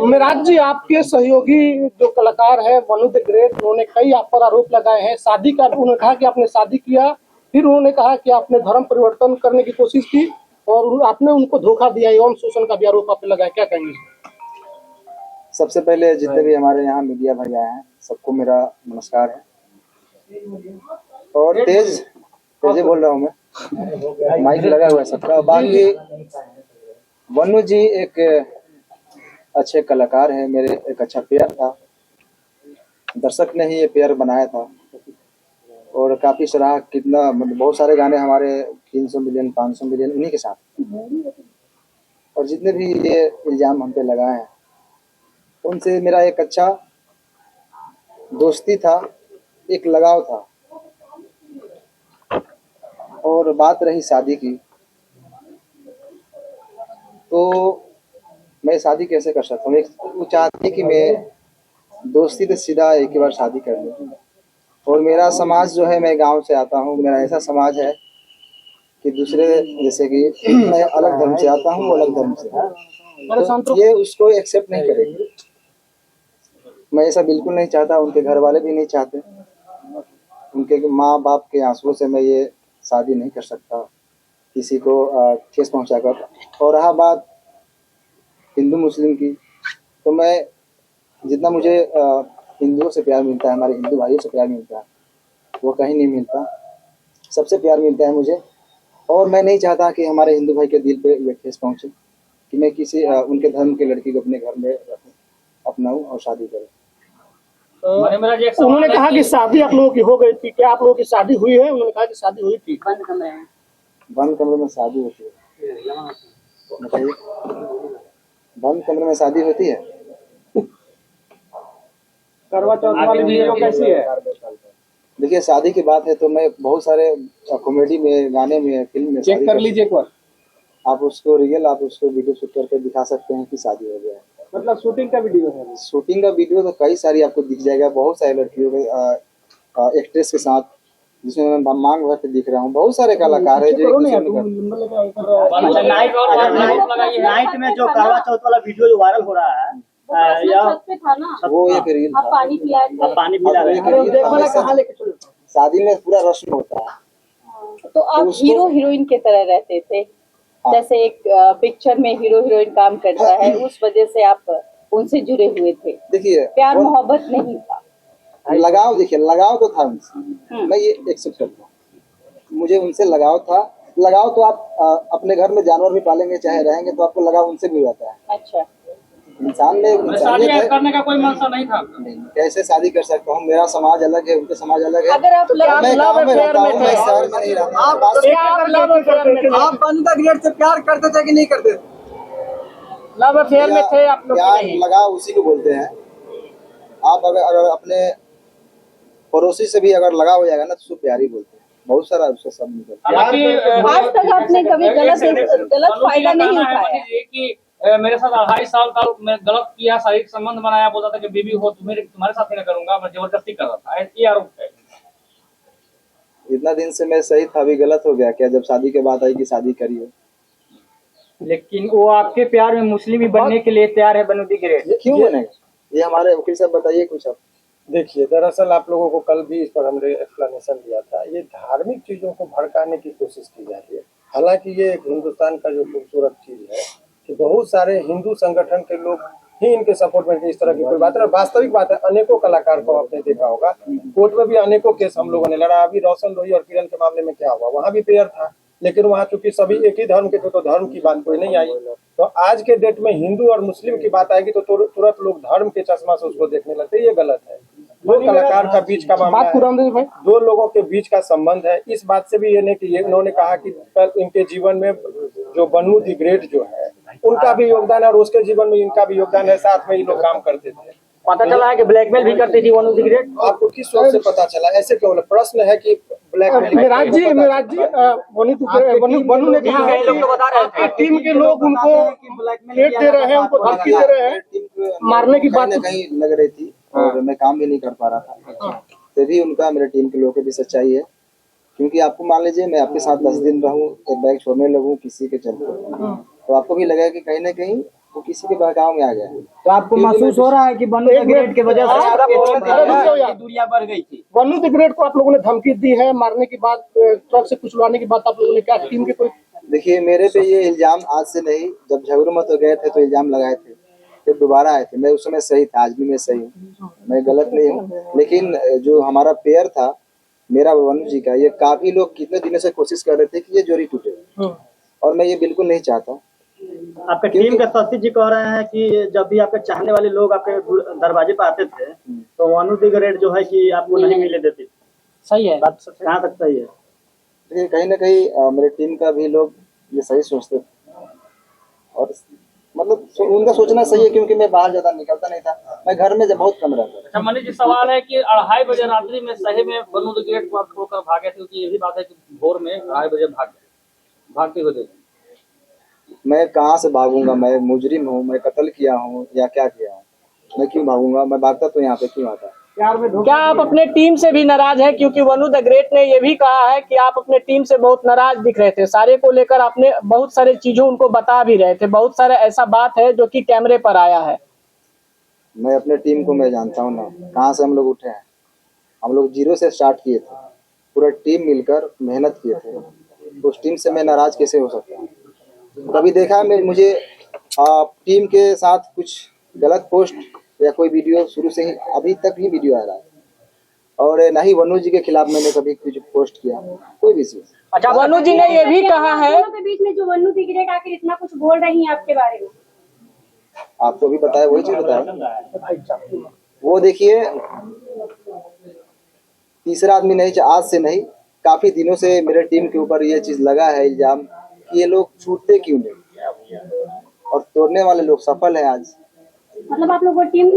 मेराज जी, आपके सहयोगी जो कलाकार है वनु द ग्रेट, उन्होंने कई आप पर आरोप लगाए हैं। शादी का उन्होंने कहा कि आपने शादी किया, फिर उन्होंने कहा कि आपने धर्म परिवर्तन करने की कोशिश की और आपने उनको धोखा दिया। यौन शोषण का भी आरोप आप पे लगाया, क्या कहेंगे? सबसे पहले जितने भी हमारे यहाँ मीडिया भाई आए हैं सबको मेरा नमस्कार है। और तेज बोल रहा हूँ मैं, माइक लगा हुआ है सबका। बाकी वनु जी एक अच्छे कलाकार हैं, मेरे एक अच्छा पेयर था, दर्शक ने ही ये पेयर बनाया था और काफी सराहा। कितना मतलब बहुत सारे गाने हमारे 300 मिलियन 500 मिलियन उन्हीं के साथ। और जितने भी ये इल्जाम हम पे लगाए हैं उनसे मेरा एक अच्छा दोस्ती था, एक लगाव था। और बात रही शादी की, तो मैं शादी कैसे कर सकता हूँ? वो चाहती कि मैं दोस्ती तो सीधा एक ही बार शादी कर लूँ। और मेरा समाज जो है, मैं गांव से आता हूँ, मेरा ऐसा समाज है कि दूसरे जैसे कि मैं अलग धर्म से आता हूँ, अलग धर्म से, तो ये उसको एक्सेप्ट नहीं करेगी। मैं ऐसा बिल्कुल नहीं चाहता, उनके घर वाले भी नहीं चाहते। उनके माँ बाप के आंसुओं से मैं ये शादी नहीं कर सकता किसी को ठेस पहुंचाकर। और रहा बात हिंदू मुस्लिम की, तो मैं जितना मुझे हिंदुओं से प्यार मिलता है, हमारे हिंदू भाइयों से प्यार मिलता है, वो कहीं नहीं मिलता। सबसे प्यार मिलता है मुझे। और मैं नहीं चाहता कि हमारे हिंदू भाई के दिल पे ये ठेस पहुंचे कि मैं किसी उनके धर्म के लड़की को अपने घर में अपनाऊं और शादी करूं। उन्होंने कहा कि शादी आप लोगों की हो गई थी, क्या आप लोगों की शादी हुई है? उन्होंने कहा कि शादी हुई थी। बंद कमरे में शादी होती है? बताइए, बंद कमरे में शादी होती है? करवा चौथ वाली वीडियो कैसी है? देखिए, शादी की बात है तो मैं बहुत सारे कॉमेडी में, गाने में, फिल्म में चेक कर लीजिए एक बार। आप उसको वीडियो शूट करके दिखा सकते हैं कि शादी हो गया है। मतलब शूटिंग का वीडियो है? शूटिंग का वीडियो तो कई सारी आपको दिख जाएगा, बहुत सारी लड़कियों के एक्ट्रेस के साथ, जिसमें मैं मांग भर के दिख रहा हूँ। बहुत सारे कलाकार है जो नाइट में जो करवा चौथ वाला वीडियो जो वायरल हो रहा है, वो एक रील था। पानी पिला रहे। शादी में पूरा रस्म होता है। तो आप हीरो हीरोइन की तरह रहते थे, जैसे एक पिक्चर में हीरो हीरोइन काम करता है, उस वजह से आप उनसे जुड़े हुए थे। देखिए, प्यार मोहब्बत नहीं था, लगाव। देखिए, लगाव तो था उनसे, मैं ये एक्सेप्ट करता हूँ। मुझे उनसे लगाव था। लगाव तो आप अपने घर में जानवर भी पालेंगे चाहे रहेंगे तो आपको लगाव उनसे भी रहता है। अच्छा, इंसान में इंसानियत करने का कोई मंशा नहीं था। कैसे शादी कर सकता हूँ? मेरा समाज अलग है, उनका समाज अलग है। अगर आप मैं गाँव में रहता हूँ, मैं शहर में नहीं रहता। आप वनु द ग्रेट से प्यार करते थे कि नहीं करते? लव अफेयर में थे आप लोग? प्यार लगाव उसी को बोलते हैं। आप अगर अपने पड़ोसी से भी अगर लगा हो जाएगा ना तो उसको प्यार ही बोलते हैं। बहुत सारा उसका सब निकलता है। आज तक आपने कभी गलत फायदा नहीं उठाया कि मेरे साथ 2.5 साल का मैं गलत किया, शारीरिक संबंध बनाया, बोलता था कि बीवी हो तुम्हारे साथ ही ना करूंगा, मैं जबरदस्ती कर रहा था, ये आरोप है। इतना दिन से मैं सही था, अभी गलत हो गया क्या? जब शादी के बाद आई कि शादी करिए। लेकिन वो आपके प्यार में मुस्लिम ही बनने के लिए तैयार है, वनु द ग्रेट। क्यों बनेगा? ये हमारे वकील साहब बताइए कुछ। अब देखिए, दरअसल आप लोगों को कल भी इस पर हमने एक्सप्लेनेशन दिया था। ये धार्मिक चीजों को भड़काने की कोशिश की जा रही है। हालांकि ये एक हिंदुस्तान का जो खूबसूरत चीज है कि बहुत सारे हिंदू संगठन के लोग ही इनके सपोर्ट में इस तरह की कोई बात है। वास्तविक बात है, अनेकों कलाकार को आपने देखा होगा, कोर्ट में भी अनेकों केस हम लोगों ने लड़ा। अभी रोशन लोही और किरण के मामले में क्या हुआ, वहाँ भी पेयर था, लेकिन वहाँ चूंकि सभी एक ही धर्म के थे तो धर्म की बात कोई नहीं आई। तो आज के डेट में हिंदू और मुस्लिम की बात आएगी तो तुरंत लोग धर्म के चश्मा से उसको देखने लगते हैं। ये गलत है। दो कलाकार का बीच का मामला है, दो लोगों के बीच का संबंध है। इस बात से भी ये नहीं कि इन्होंने कहा कि इनके जीवन में जो वनु द ग्रेट जो है उनका भी योगदान है और उसके जीवन में इनका भी योगदान है। साथ में ये लोग काम करते थे। पता चला है कि ब्लैकमेल भी करती थी वनु द ग्रेट। आपको किस वक्त से पता चला? ऐसे क्यों? प्रश्न है कि ब्लैकमेल। मेराज जी वनु ने कहा टीम के लोग उनको थ्रेट दे रहे हैं, उनको धमकी दे रहे हैं, मारने की बात कहीं लग रही थी और मैं काम भी नहीं कर पा रहा था। तभी उनका मेरे टीम के लोगों की भी सच्चाई है। क्योंकि आपको मान लीजिए मैं आपके साथ 10 दिन रहूं, एक बैग छोड़ने लगूं किसी के चलते, तो आपको भी लगेगा कि कहीं ना कहीं वो किसी के बहकाव में आ गया है। तो आपको महसूस हो रहा है कि वनु द ग्रेट की वजह से आपकी दूरिया बढ़ गई थी? वनु द ग्रेट को आप लोगों ने धमकी दी है, मारने के बाद ट्रक से कुचलवाने के बाद आप लोगों ने क्या टीम के कोई? देखिए, मेरे पे ये इल्जाम आज से नहीं, जब झगड़ू मत हो गए थे तो इल्जाम लगाए थे, फिर दोबारा आए थे। मैं उस समय सही था, आज भी मैं सही हूँ, मैं गलत नहीं हूँ। लेकिन जो हमारा पेयर था मेरा वनु जी का, ये काफी लोग कितने दिनों से कोशिश कर रहे थे कि ये जोड़ी टूटे, और मैं ये बिल्कुल नहीं चाहता। आपके टीम के सचिव जी कह रहे हैं कि जब भी आपके चाहने वाले लोग आपके दरवाजे पर आते थे तो वनु द ग्रेट जो है कि आपको नहीं मिले देती थी। सही है बात, कहाँ तक सही है? देखिए, कहीं ना कहीं मेरे टीम का भी लोग ये सही सोचते थे, और मतलब उनका सोचना सही है, क्योंकि मैं बाहर ज्यादा निकलता नहीं था, मैं घर में बहुत कम रहता था। अच्छा मनीष जी, सवाल है कि 2:30 बजे रात्रि में सही में वनु द ग्रेट को आप छोड़कर भागे थे, क्योंकि ये भी बात है कि भोर में 2:30 बजे भागते हुए देखे। मैं कहाँ से भागूंगा? मैं मुजरिम हूँ, मैं कत्ल किया हूँ या क्या किया हूँ? मैं क्यों भागूंगा? मैं भागता तो यहाँ पे क्यों आता? क्या आप अपने टीम से भी नाराज हैं? क्योंकि वनु द ग्रेट ने ये भी कहा है कि आप अपने टीम से बहुत नाराज दिख रहे थे, सारे को लेकर आपने बहुत सारे चीजों उनको बता भी रहे थे, बहुत सारा ऐसा बात है जो कि कैमरे पर आया है। मैं अपने टीम को मैं जानता हूँ ना, कहाँ से हम लोग उठे हैं। हम लोग 0 से स्टार्ट किए थे, पूरा टीम मिलकर मेहनत किए थे। उस टीम से मैं नाराज कैसे हो सकता हूँ? कभी देखा मैं मुझे टीम के साथ कुछ गलत पोस्ट या कोई वीडियो शुरू से ही अभी तक ही वीडियो आ रहा है, और ना ही वनु जी के खिलाफ मैंने कभी कुछ पोस्ट किया, कोई भी चीज। अच्छा, वनु जी ने ये भी कहा है के बीच में जो वनु द ग्रेट आखिर इतना कुछ बोल रही हैं आपके बारे में, आपको भी बताया, वही चीज बताया। वो देखिए, तीसरा आदमी नहीं, आज से नहीं, काफी दिनों से मेरे टीम के ऊपर ये चीज लगा है इल्जाम कि ये लोग छूटते क्यों नहीं, और तोड़ने वाले लोग सफल हैं आज। मतलब आप लोग को टीम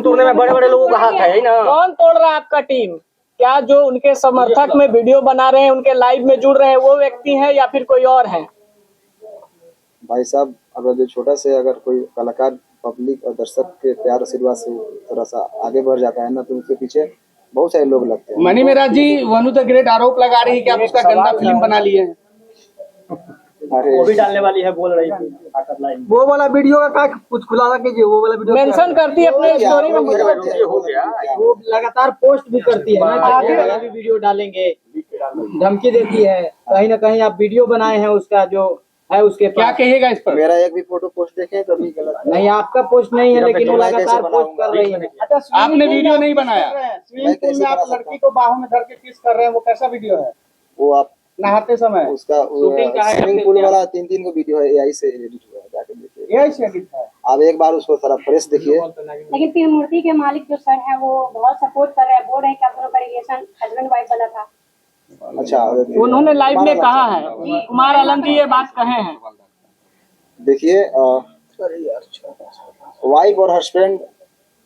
तोड़ने में बड़े बड़े लोगों का हाथ है ना? कौन तोड़ रहा है आपका टीम? क्या जो उनके समर्थक में वीडियो बना रहे हैं, उनके लाइव में जुड़ रहे हैं, वो व्यक्ति हैं या फिर कोई और है? भाई साहब, अगर जो छोटा से अगर कोई कलाकार पब्लिक और दर्शक के प्यार आशीर्वाद से थोड़ा सा आगे बढ़ जाता है ना, तो उसके पीछे बहुत सारे लोग लगते हैं। मनी मेरा जी, वनु द ग्रेट आरोप लगा रही है कि आप उसका गंदा फिल्म बना लिए हैं। वो भी डालने वाली है, बोल रही थी। वो वाला वीडियो का कुछ खुलासा कीजिए, वो वाला वीडियो मेंशन करती है अपने स्टोरी में, वो लगातार पोस्ट भी करती है ना, आगे भी वीडियो डालेंगे, धमकी देती है। कहीं ना कहीं आप वीडियो बनाए हैं उसका जो है उसके पास। क्या कहिएगा इस पर? मेरा एक भी फोटो पोस्ट देखे कभी गलत नहीं, आपका पोस्ट नहीं है, लेकिन वो लगातार पोस्ट कर रही है। अच्छा, आपने वीडियो नहीं बनाया? स्विमिंग पूल में आप लड़की को बाहों में धर के किस कर रहे हैं, वो कैसा वीडियो है? वो आप नहाते समय उसका स्विमिंग पूल वाला 3 को वीडियो है, AI से एडिट हुआ है, जाके देखिए। यही से एडिट है। आप एक बार उसको थोड़ा प्रेस देखिए। लेकिन फिर मूर्ति के मालिक जो सर है वो बहुत सपोर्ट कर रहे हैं, बोल रहे हैं कि आप दोनों का रिलेशन हस्बैंड वाइफ वाला था। अच्छा, उन्होंने लाइव में कहा है, कुमार आलम जी ये बात कहे हैं। देखिए, वाइफ और हस्बैंड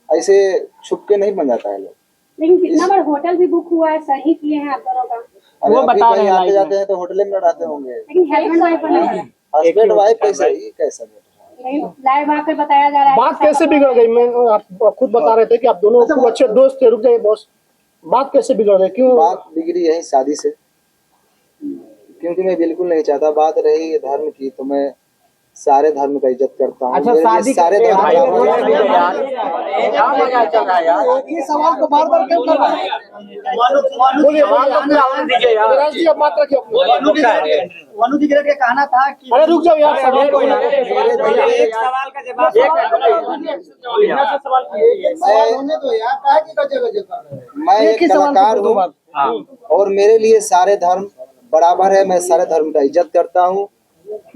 ऐसे छुप के नहीं बन जाता है लोग। लेकिन कितना बार होटल भी बुक हुआ है, सर ही किए हैं आप दोनों का। अरे वो अभी बता रहे कहीं हैं आते live जाते हैं तो होटल में लड़ाते होंगे। लेकिन हस्बैंड वाइफ वाला है। हस्बैंड वाइफ कैसे, ये कैसा? लाइव वहाँ पे बताया जा रहा है। बात कैसे बिगड़ गई? मैं आप खुद बता रहे थे कि आप दोनों खूब अच्छे दोस्त थे। रुक जाइए बॉस, बात कैसे बिगड़ गई? क्यों बात बिगड़ी यही शादी से, क्योंकि मैं बिल्कुल नहीं चाहता। बात रही धर्म की, तो मैं सारे धर्म का इज्जत करता हूँ। अच्छा, मेरे लिए शादी सारे धर्म भाई, ये सवाल को बार बार क्यों कर रहा है? बोलिए जी, अब बात रखिए अपनी। वनु द ग्रेट का कहना था कि अरे रुक जाओ यार, सवाल को एक सवाल का जवाब मैं एक कलाकार हूँ और मेरे लिए सारे धर्म बराबर है। मैं सारे धर्म का इज्जत करता हूँ।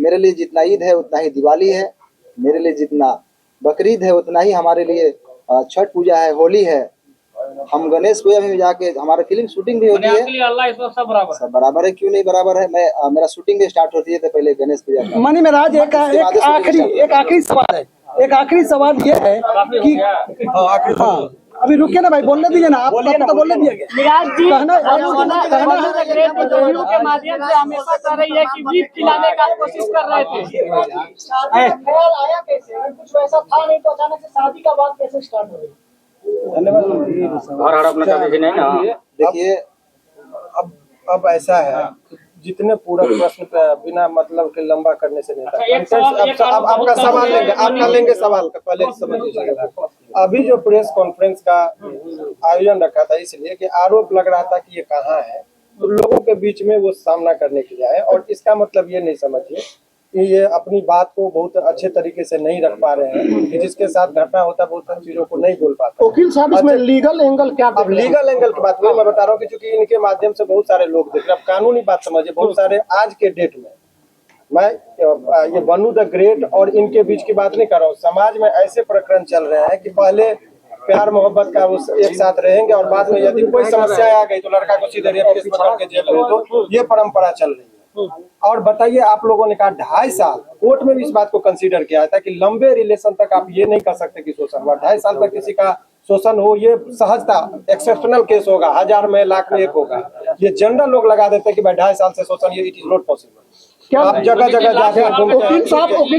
मेरे लिए जितना ईद है उतना ही दिवाली है, मेरे लिए जितना बकरीद है उतना ही हमारे लिए छठ पूजा है, होली है। हम गणेश पूजा में जाके हमारा फिल्म शूटिंग भी होती है। अल्लाह इसमें सब बराबर है। सब बराबर है, क्यों नहीं बराबर है? मैं मेरा शूटिंग भी स्टार्ट होती है तो पहले गणेश पूजा। मनी महाराज, एक आखिरी सवाल है। एक आखिरी सवाल ये है कि हाँ, अभी रुकिए ना भाई, बोलने दीजिए ना, आप तो बोलने दिया मिराज जी इंटरव्यू के माध्यम से हमेशा कह रही है कि बीफ खिलाने का कोशिश कर रहे थे। ख्याल आया कैसे? कुछ वैसा था नहीं तो अचानक से शादी का बात कैसे स्टार्ट हो गई? देखिए, अब ऐसा है जितने पूरा प्रश्न पे बिना मतलब के लंबा करने से नहीं था। अच्छा, एक सवाल- एक अब आपका सवाल लेंगे, आपका लेंगे सवाल का पहले समझ लीजिएगा। अभी जो प्रेस कॉन्फ्रेंस का आयोजन रखा था इसलिए कि आरोप लग रहा था कि ये कहाँ है, तो लोगों के बीच में वो सामना करने के लिए आए। और इसका मतलब ये नहीं समझिए कि ये अपनी बात को बहुत अच्छे तरीके से नहीं रख पा रहे हैं, कि जिसके साथ घटना होता है बहुत सारी चीजों को नहीं बोल पाते। वकील साहब इसमें लीगल एंगल क्या अब लीगल एंगल की बात मैं बता रहा हूँ कि चूंकि इनके माध्यम से बहुत सारे लोग देख रहे हैं। अब कानूनी बात समझिए, बहुत सारे आज के डेट में मैं ये बनू द ग्रेट और इनके बीच की बात नहीं कर रहा हूँ। समाज में ऐसे प्रकरण चल रहे हैं कि पहले प्यार मोहब्बत का वो एक साथ रहेंगे और बाद में यदि कोई समस्या आ गई तो लड़का को सीधे रेप केस में करके जेल में, तो ये परंपरा चल रही है। और बताइए, आप लोगों ने कहा 2.5 साल, कोर्ट में भी इस बात को कंसीडर किया था कि लंबे रिलेशन तक आप ये नहीं कर सकते कि शोषण हुआ। 2.5 साल तक किसी का शोषण हो, ये सहजता एक्सेप्शनल केस होगा, 1000 में लाख में एक होगा। ये जनरल लोग लगा देते हैं कि भाई 2.5 साल से शोषण, ये इट इज नॉट पॉसिबल। क्या आप जगह जगह जाके वकील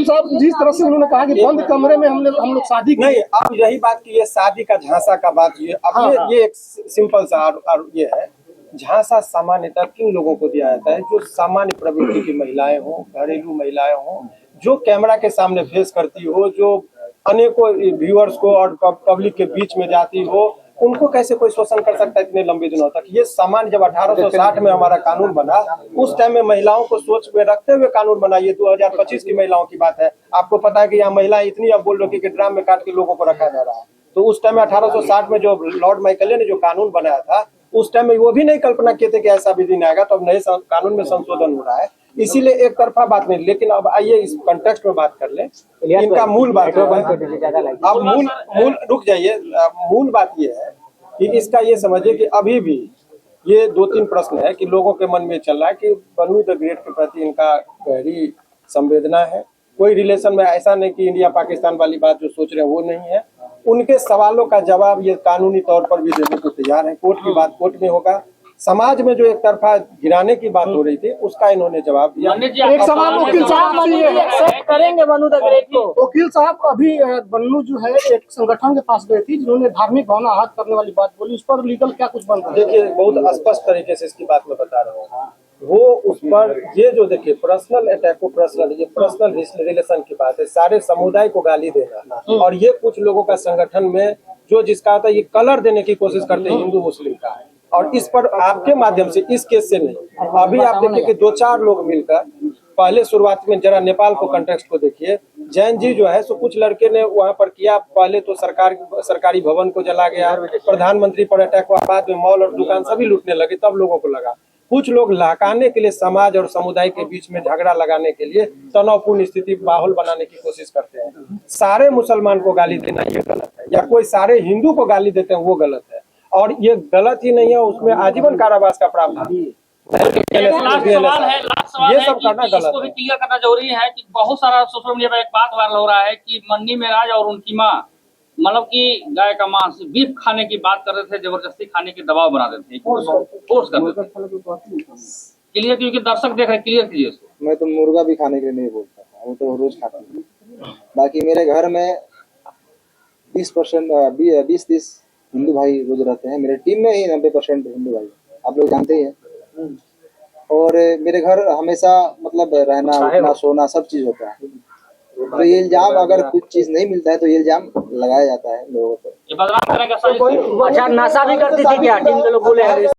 साहब जिस तरह से उन्होंने कहा कि बंद कमरे में हम लोग शादी की, नहीं, अब यही बात की ये शादी का झांसा का बात ये अब ये एक सिंपल सा ये है। झांसा सामान्यतः किन लोगों को दिया जाता है? जो सामान्य प्रवृत्ति की महिलाएं हो, घरेलू महिलाएं हो, जो कैमरा के सामने फेस करती हो, जो अनेकों व्यूअर्स को और पब्लिक के बीच में जाती हो, उनको कैसे कोई शोषण कर सकता है इतने लंबे दिनों तक? ये सामान्य जब 1860 में हमारा कानून बना, उस टाइम में महिलाओं को सोच में रखते हुए कानून बना। ये 2025 की महिलाओं की बात है। आपको पता है कि यहाँ महिलाएं इतनी अब बोल रही कि ड्राम में काट के लोगों को रखा जा रहा है। तो उस टाइम में 1860 में जो लॉर्ड माइकले ने जो कानून बनाया था, उस टाइम में वो भी नहीं कल्पना किए थे कि ऐसा भी दिन आएगा। तो अब नए कानून में संशोधन हो रहा है, इसीलिए एक तरफा बात नहीं। लेकिन अब आइए इस कॉन्टेक्स्ट में बात कर ले। इनका मूल बात अब मूल रुक जाइए। मूल बात ये है कि इसका ये समझिए कि अभी भी ये 2-3 प्रश्न है कि लोगों के मन में चल रहा है कि बनू द ग्रेट के प्रति इनका गहरी संवेदना है। कोई रिलेशन में ऐसा नहीं कि इंडिया पाकिस्तान वाली बात जो सोच रहे हैं वो नहीं है। उनके सवालों का जवाब ये कानूनी तौर पर भी देने को तैयार है। कोर्ट की बात कोर्ट में होगा। समाज में जो एक तरफा गिराने की बात हो रही थी उसका इन्होंने जवाब दिया। एक सवाल वकील साहब एक्सेप्ट करेंगे बनू द ग्रेट को? वकील साहब अभी बन्नू जो है एक संगठन के पास गई थी जिन्होंने धार्मिक भावना आहत करने वाली बात बोली, उस पर लीगल क्या कुछ बन रहा है? देखिए, बहुत स्पष्ट तरीके से इसकी बात मैं बता रहा हूँ। वो उस पर ये जो देखिए पर्सनल अटैक को पर्सनल रिलेशन की बात है। सारे समुदाय को गाली देना और ये कुछ लोगों का संगठन में जो जिसका होता है ये कलर देने की कोशिश करते हैं हिंदू मुस्लिम का है। और इस पर आपके माध्यम से इस केस से नहीं, अभी आप देखिए कि 2-4 लोग मिलकर पहले शुरुआत में जरा नेपाल को कंटेक्स्ट को देखिए। जैन जी जो है सो कुछ लड़के ने वहां पर किया, पहले तो सरकारी भवन को जला गया, प्रधानमंत्री पर अटैक हुआ, बाद में मॉल और दुकान सभी लूटने लगे। तब लोगों को लगा कुछ लोग लहकाने के लिए समाज और समुदाय के बीच में झगड़ा लगाने के लिए तनावपूर्ण स्थिति माहौल बनाने की कोशिश करते हैं। सारे मुसलमान को गाली देना ये गलत है, या कोई सारे हिंदू को गाली देते हैं वो गलत है। और ये गलत ही नहीं है, उसमें आजीवन कारावास का प्रावधान है। ये सब करना गलत इसको भी क्लियर करना जरूरी है कि बहुत सारा सोशल मीडिया पर एक बात वायरल हो रहा है कि मन्नी मेराज और उनकी माँ मतलब कि गाय का मांस बीफ खाने की बात कर रहे थे, जबरदस्ती खाने के दबाव बना देते थे, फोर्स कर देते थे। क्लियर, क्योंकि दर्शक देख रहे, क्लियर कीजिए इसको। मैं तो मुर्गा भी खाने के लिए नहीं बोलता था, वो तो रोज खाता हूँ। बाकी मेरे घर में 20-30 हिंदू भाई रोज रहते हैं। मेरे टीम में ही 90% हिंदू भाई, आप लोग जानते ही हैं। और मेरे घर हमेशा मतलब रहना उठना सोना सब चीज होता है। तो ये इल्जाम अगर कुछ चीज नहीं मिलता है तो ये इल्जाम लगाया जाता है लोगों पर। ये बदनाम करने का अच्छा, नशा भी करती थी क्या टीम के लोग बोले?